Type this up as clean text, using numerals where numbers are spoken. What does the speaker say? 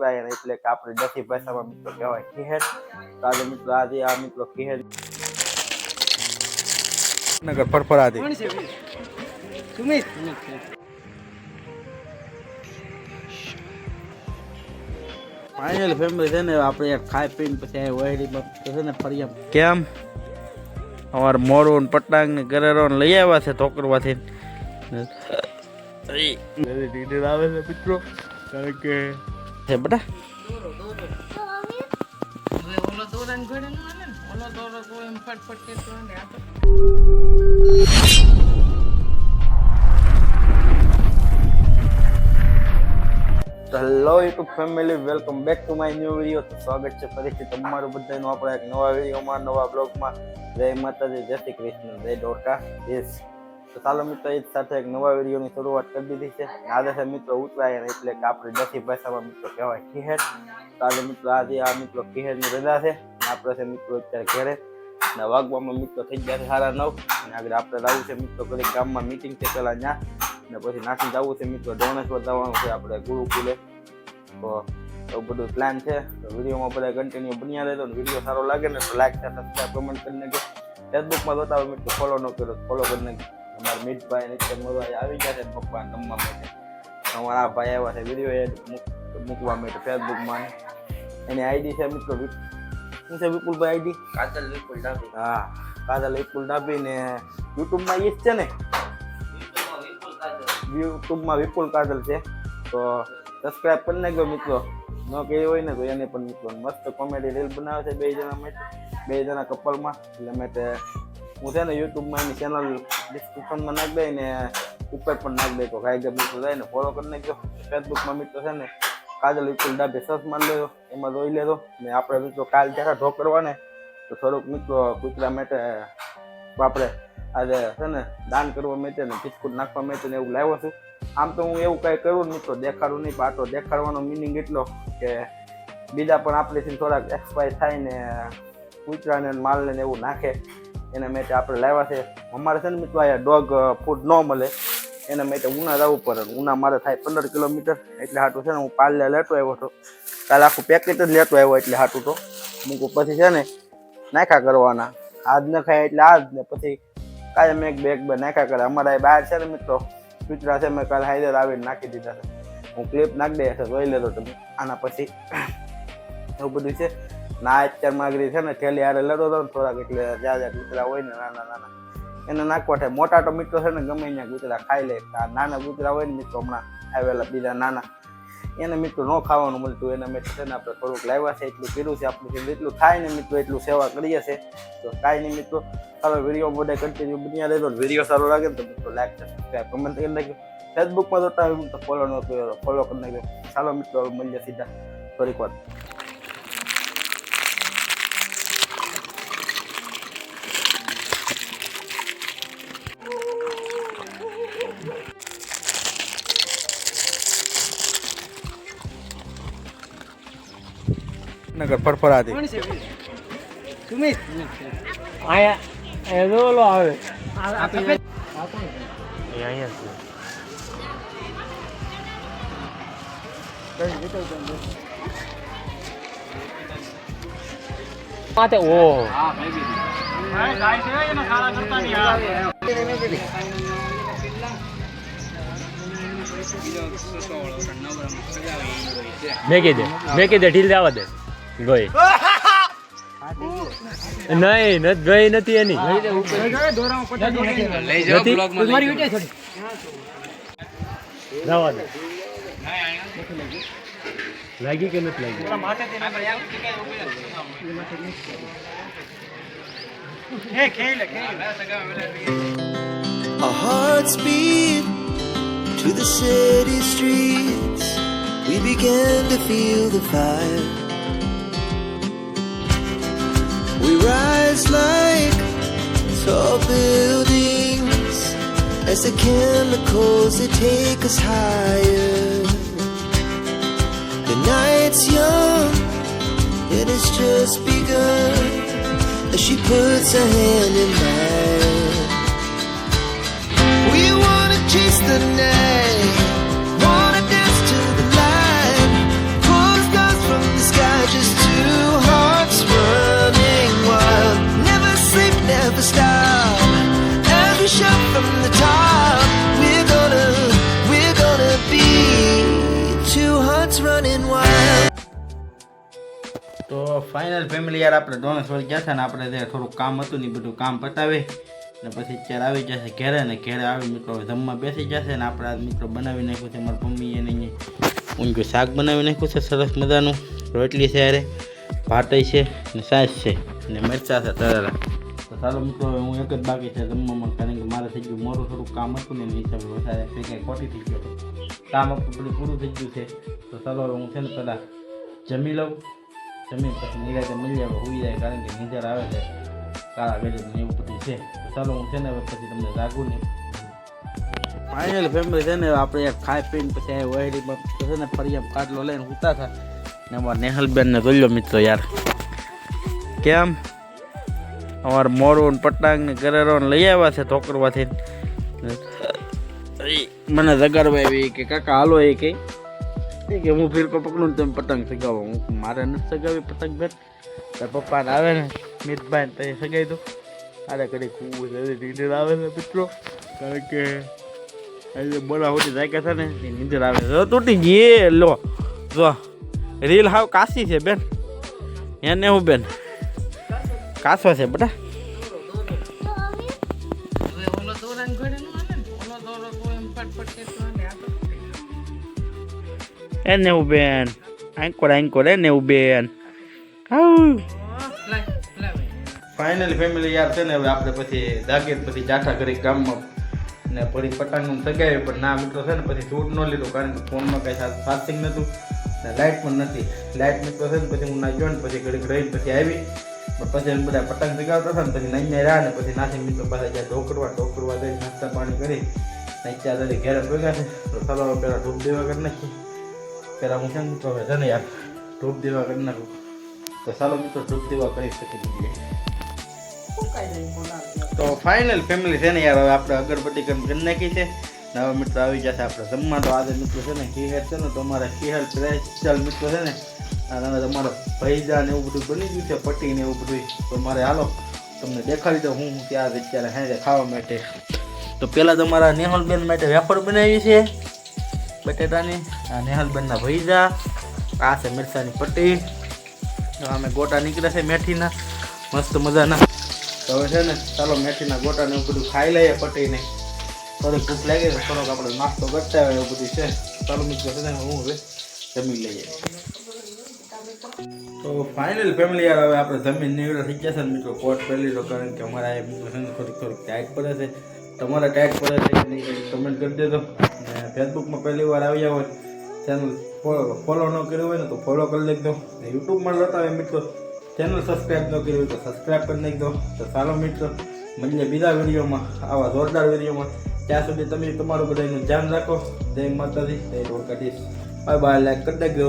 ઉતરાયણ એટલે કે આપણે દક્ષી ભાષામાં મિત્રો કહેવાય ખીહેર. તો આજે મિત્રો આજે આ મિત્રો ખીહેર નગર ફરફરાદી સુમિત ફાઇનલ ફેમિલી છે ને આપણે યાર ખાઈ પીને પછી વહેરીમાં છે ને ફરી કેમ અમારે મોરું ને પટાંગ ને ગરેરો ને લઈ આવ્યા છે ધોકરવાથી આવે છે મિત્રો કારણ કે છે બેટા hello YouTube family, welcome back to my new video. તો સ્વાગત છે ફરીથી તમારું બધાનું આપણા એક નવા વિડીયોમાં, નવા બ્લોગમાં. જય માતાજી, જય શ્રી કૃષ્ણ, જય દ્વારકા દેશ. તો ચાલો મિત્રો એ સાથે એક નવા વિડીયોની શરૂઆત કરી દીધી છે. આજે છે મિત્રો ઉત્તરાયણ એટલે કે આપણે દક્ષી ભાષામાં મિત્રો કહેવાય ખીહેર. તો આજે મિત્રો આજે આ મિત્રો ખીહેરની રજા છે. આપણે છે મિત્રો અત્યારે ઘરે ને વાગવામાં મિત્રો થઈ ગયા છે 9:30 અને આગળ આપણે જવું છે મિત્રો ઘરે ગામમાં મીટિંગ છે પેલા ત્યાં ને પછી નાખી જવું છે મિત્રો ડોનેશ્વર જવાનું છે આપણે ગુરુકુલે. તો એવું બધું પ્લાન છે. તો વિડીયોમાં બધા કન્ટિન્યુ બન્યા રહેતો ને વિડીયો સારો લાગે ને તો લાઈક છે, સબસ્ક્રાઈબ કમેન્ટ કરી નાખજો. ફેસબુકમાં બતાવો મિત્રો ફોલો ન કર્યો ફોલો કરી નાખજો. અમારા મીઠભાઈ ને મરવા આવી ગયા છે પપ્પા જમવા માટે. અમારા ભાઈ આવ્યા છે વિડીયો મૂકવા માટે ફેસબુકમાં. એની આઈડી છે મિત્રો શું છે વિપુલભાઈ આઈડી? કાજલ વિપુલ ડાભી. હા, કાજલ વિપુલ ડાભી ને યુટ્યુબમાં એ જ છે ને, યુટ્યુબમાં વિપુલ કાજલ છે. તો સબસ્ક્રાઈબ કરી નાખજો મિત્રો. ન કહી હોય ને તો એને પણ મિત્રો મસ્ત કોમેડી રીલ બનાવે છે બે જણા કપલમાં. એટલે માટે હું છે ને યુટ્યુબમાં એની ચેનલ ડિસ્ક્રિપ્શનમાં નાખી દઈ ને ઉપર પણ નાખી દઈ. તો ગાય મિત્રો જાય ને ફોલો કરી નાખજો. ફેસબુકમાં મિત્રો છે ને કાજલ વિપુલ ડાભી સર્ચ મારી લેજો, એમાં જોઈ લેજો. ને આપણે મિત્રો કાલ જ્યારે ઢોક કરવા ને તો થોડુંક મિત્રો કૂતરા માટે આપણે આજે છે ને દાન કરવા માટે ને બિસ્કુટ નાખવા માટે ને એવું લાવ્યો છું. આમ તો હું એવું કંઈ કરું મિત્રો દેખાડું નહીં, પણ આ તો દેખાડવાનો મિનિંગ એટલો કે બીજા પણ આપણેથી થોડાક એક્સપાયર થાય ને કૂતરાને માલને ને એવું નાખે એના માટે આપણે લાવ્યા છે. અમારે છે ને મિત્રો અહીંયા ડોગ ફૂડ ન મળે એના માટે ઉના જવું પડે. ઉના મારે થાય 15 કિલોમીટર. એટલે હાટું છે ને હું પાર્લે લેતો આવ્યો હતો. કાલે આખું પેકેટ જ લેતો આવ્યો એટલે હાટું તો મૂકું. પછી છે ને નાખા કરવાના, આજ ન ખાય એટલે આજ ને પછી કાયમ એક બે નાખા કરે. અમારા બહાર છે ને મિત્રો કૂતરા છે, મેં કાલે હાઈડર આવીને નાખી દીધા છે. હું ક્લિપ નાખી દે છે, જોઈ લેતો તમે. આના પછી એવું બધું છે ના. અત્યારે માગરી છે ને થેલી હારે લેતો હતો ને થોડાક, એટલે જ્યાં કૂતરા હોય ને નાના એને નાખવા થાય. મોટા તો મિત્રો છે ને ગમે ત્યાં કૂતરા ખાઈ લે. નાના કૂતરા હોય ને મિત્રો હમણાં આવેલા બીજા નાના એને મિત્રો ન ખાવાનું મળતું. એના માટે છે ને આપણે થોડુંક લાવ્યા છે, એટલું કર્યું છે આપણું. જેટલું થાય ને મિત્રો એટલું સેવા કરીએ છે. તો કાંઈ નહીં મિત્રો, સારો વિડીયો બધા કન્ટિન્યુ બન્યા રહેતો. વિડીયો સારો લાગે ને તો મિત્રો લાઈક સબસ્ક્રાઈબ કમેન્ટ કરી નાખજો. ફેસબુકમાં જોતા હોય તો ફોલો ન કર્યો ફોલો કરી નાખજો. ચાલો મિત્રો હવે મળીએ સીધા થોડીક વાર. નગર ફરફરાદી સુમિત આયા એલો આવે અહીંયા માતે ઓ મેં કીધે ઢીલ જવા દે ગઈ નહીં ગઈ નથી એની જવા દે. લાગી કે નથી લાગી? Our hearts beat to the city streets. We began to feel the fire. We rise like tall buildings as the chemicals they take us higher. The night's young and it's just begun as she puts her hand in mine. We wanna chase the night, wanna dance to the light, close the running wild. તો final family યાર આપણે ડોનેશ્વર ગયા હતા ને આપણે ત્યાં થોડુંક કામ હતું ને એ બધું કામ પતાવી ને પછી અત્યારે આવી જશે ઘેરે ને ઘેરે આવી મિત્રો હવે જમવા બેસી જશે ને આપણે આ મિત્રો બનાવી નાખ્યું છે મારા મમ્મીએ ને અહીંયા ઊંઘ્યું શાક બનાવી નાખ્યું છે સરસ મજાનું રોટલી છે યારે ભાત છે ને સાસ છે ને મરચાં છે તળેલા. તો ચાલો મિત્રો હવે હું એક જ બાકી છે જમવામાં કારણ કે મારે થઈ ગયું મોરું થોડુંક કામ હતું ને એની હિસાબે વધારે કંઈ ખોટી થઈ ગયો કામ આપણું બધું પૂરું થઈ ગયું છે. તો ચાલો હવે હું છે ને પહેલાં જમી લઉં જમીન પછી નિરાતે મળી આવે હોઈ જાય કારણ કે નીંદર આવે છે કાળા વેડે ને એવું બધું છે. તો ચાલો હું છે ને હવે પછી તમને જાગું નહીં. ફાઇનલ ફેમિલી છે ને આપણે યાર ખાઈ પીને પછી આ વહેડીમાં છે ને ફરી એમ કાટલો લઈને ઉતા હતા ને અમારા નેહલબેનને જોઈ લો મિત્રો યાર કેમ અમારે મોરું પટાંગ ને ગરેરો લઈ આવ્યા છે ધોકરવાથી મને જગાડવા આવી કે કાકા હાલો એ કે હું ફિરકો પકડું ને તમે પતંગ સગાવો. હું મારે નથી સગાવી પતંગ બેન તાર પપ્પાને આવે ને મિતભાઈ ને પછી સગાવી દો. અરે કદી ખૂબ નીંદર આવે છે મિત્રો કારણ કે આજે બોલા હોતી જાગ્યા છે ને એ નીંદર આવે છે તૂટી ગઈ લો જો રીલ હાવ કાશી છે બેન એને હું બેન કાસો છે બેટા એને હું બેન આંકોર એને હું બેન ફાઇનલી ફેમિલી યાર છે ને હવે આપણે પછી જાગીએ પછી જાઠા કરી ગામમાં ને ફરી પતંગનું સગાવ્યું પણ ના મિત્રો છે ને પછી શૂટ ન લીધું કારણ કે ફોનમાં કંઈ ચાર્જિંગ નહોતું ને લાઇટ પણ નથી. લાઇટ મિત્રો છે ને પછી હું ના ગયો ને પછી ઘડીક રહી પછી આવી પણ પછી બધા પતંગ સગાવતા હતા ને પછી નહીં રહ્યા ને પછી નાસી મિત્રો પાસે જ્યાં ઢોકરવા જઈ નાસ્તા પાણી કરી નહીં ત્યાં ઘરે ભેગા છે. તો ચાલો પહેલાં ધૂપ દેવા કરી નાખીએ. પહેલાં હું છે ને મિત્રો હવે છે ને યાર ધૂપ દેવા કરી નાખું. તો ચાલો મિત્રો ધૂપ દેવા કરી શકીએ દઈએ. તો ફાઇનલ ફેમિલી છે ને યાર હવે આપણે અગરબત્તી કરી નાખી છે ને હવે મિત્રો આવી જશે આપણે જમવા. તો આજે મિત્રો છે ને ખીહેર છે ને તો અમારા ખીહેર સ્પેશિયલ મિત્રો છે ને અને હવે તમારા ભૈજા ને એવું બધું બની ગયું છે પટ્ટી ને એવું બધું. તો મારે હાલો તમને દેખાડી દઉં હું ત્યાં અત્યારે હાજર ખાવા માટે. તો પહેલાં તમારા નેહલબેન માટે વેફર બનાવી છે બટેટાની આ નેહલબેનના ભૈજા આ છે મિરચાની પટ્ટી અમે ગોટા નીકળ્યા છે મેથીના મસ્ત મજાના. તો હવે છે ને ચાલો મેથીના ગોટા ને એવું બધું ખાઈ લઈએ પટીને થોડીક ભૂખ લાગી તો થોડોક આપણે નાસ્તો કરતા હોય એવું બધું છે. ચાલો મિત્રો છે ને હું હવે જમી લઈએ. તો ફાઇનલ ફેમિલી યાર હવે આપણે જમીન નીકળ્યા થઈ ગયા છે ને મિત્રો કોટ પહેલી લો કારણ કે અમારા એ મિત્રો છે ને થોડીક ટાઈટ પડે છે. તમારે ટાઈટ પડે છે કે નહીં કમેન્ટ કરી દેજો. ને ફેસબુકમાં પહેલી વાર આવ્યા હોય ચેનલ ફોલો ન કર્યું હોય ને તો ફોલો કરી લેજો. ને યુટ્યુબમાં લેતા હોય મિત્રો ચેનલ સબસ્ક્રાઈબ ન કરી હોય તો સબસ્ક્રાઈબ કરી નાખજો. તો ચાલો મિત્રો મળીએ બીજા વિડીયોમાં આવા જોરદાર વિડીયોમાં. ત્યાં સુધી તમે તમારું બધાનું ધ્યાન રાખો. જય માતાજી જય દ્વારકાધીશ. બાય બાય લાઈક કરી દેજો.